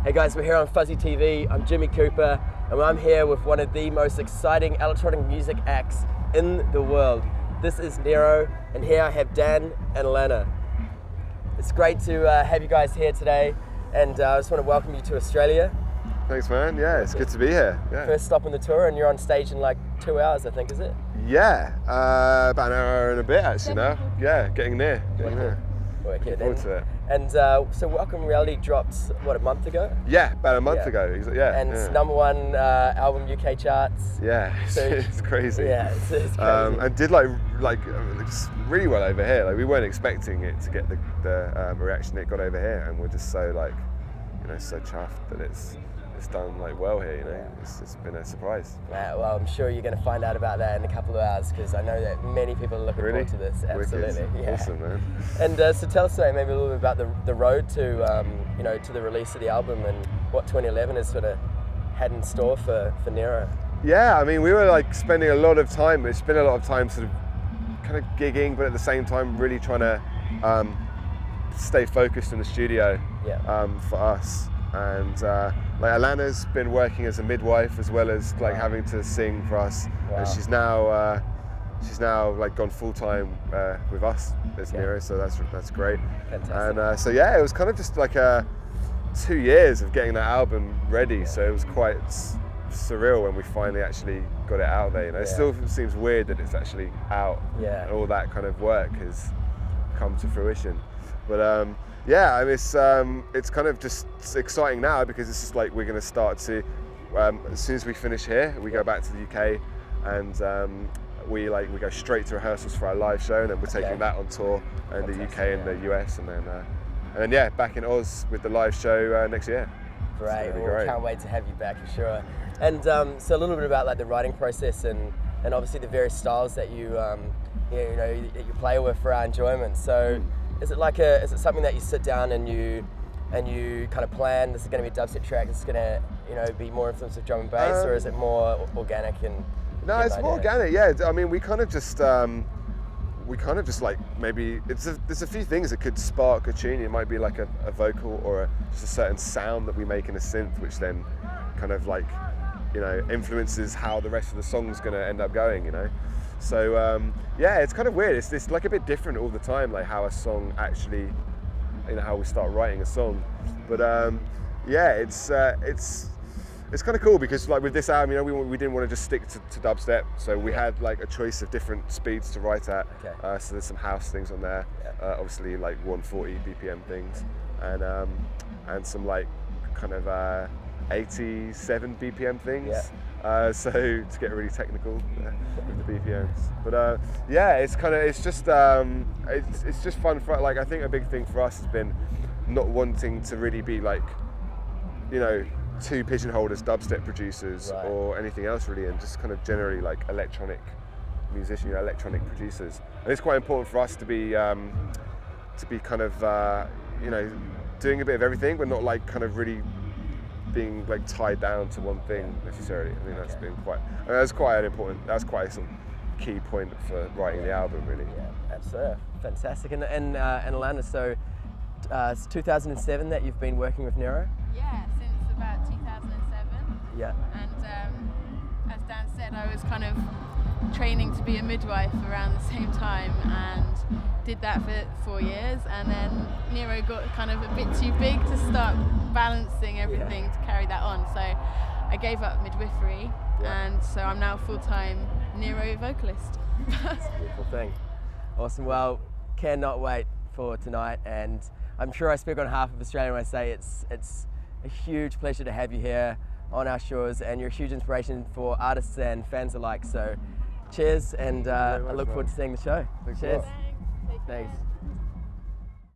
Hey guys, we're here on Fuzzy TV. I'm Jimmy Cooper, and I'm here with one of the most exciting electronic music acts in the world. This is Nero, and here I have Dan and Alana. It's great to have you guys here today, and I just want to welcome you to Australia. Thanks, man. Yeah, it's good to be here. Yeah. First stop on the tour, and you're on stage in like 2 hours, I think, is it? Yeah, about an hour and a bit actually now. Yeah, getting near. Looking forward to it. And so Welcome Reality dropped, what, a month ago? Yeah, about a month ago. Yeah. And it's #1 album UK charts. Yeah, So, it's crazy. Yeah, it's crazy. And did like really well over here. Like we weren't expecting it to get the reaction it got over here, and we're just so so chuffed that it's done like well here. It's been a surprise. Well, I'm sure you're going to find out about that in a couple of hours, because I know that many people are looking forward to this. Absolutely. Wicked. Yeah. Awesome, man. And so tell us maybe a little bit about the road to to the release of the album, and what 2011 has sort of had in store for Nero. Yeah, I mean, we were like spending a lot of time. It's been a lot of time sort of kind of gigging, but at the same time really trying to stay focused in the studio. For us. And like Alana's been working as a midwife as well as like having to sing for us. Wow. And she's now like gone full time with us as Nero, so that's great. Fantastic. And so yeah, it was kind of just like 2 years of getting that album ready. So it was quite surreal when we finally actually got it out there. It still seems weird that it's actually out. And all that kind of work has come to fruition. But yeah, I mean, it's kind of just exciting now, because it's just like we're going to start to, as soon as we finish here, we go back to the UK, and we go straight to rehearsals for our live show, and then we're taking that on tour in the UK and the US, and then yeah, back in Oz with the live show next year. Great. Well, can't wait to have you back for sure. And so a little bit about like the writing process and obviously the various styles that you that you play with for our enjoyment. So. Is it something that you sit down and you kind of plan, this is going to be a dubstep track, this is going to be more influence of drum and bass, or is it more organic? No, it's more organic. Yeah, I mean, we kind of just like maybe there's a few things that could spark a tune. It might be like a vocal or just a certain sound that we make in a synth, which then kind of like influences how the rest of the song's going to end up going. So yeah, it's kind of weird. It's like a bit different all the time, like how a song actually, how we start writing a song. But yeah, it's kind of cool, because like with this album, we didn't want to just stick to dubstep, so we had like a choice of different speeds to write at. So there's some house things on there, obviously like 140 BPM things, and some like kind of 87 BPM things. So to get really technical with the BPMs, but yeah, it's just fun for, like, I think a big thing for us has been not wanting to really be like too pigeonholed as dubstep producers or anything else really, and just kind of generally like electronic musicians, electronic producers. And it's quite important for us to be kind of doing a bit of everything, but not like kind of really being like tied down to one thing necessarily. I think that's been that's quite some key point for writing the album, really. Yeah, absolutely. Fantastic. And Alana, so it's 2007 that you've been working with Nero? Yeah, since about 2007. Yeah. And as Dan said, I was kind of training to be a midwife around the same time, and did that for 4 years, and then Nero got kind of a bit too big to start balancing everything to carry that on, so I gave up midwifery, and so I'm now full-time Nero vocalist. That's a beautiful thing. Awesome. Well, cannot wait for tonight, and I'm sure I speak on behalf of Australia when I say it's a huge pleasure to have you here on our shores, and you're a huge inspiration for artists and fans alike. So cheers, and I look forward to seeing the show. Thanks. Cheers. Thanks.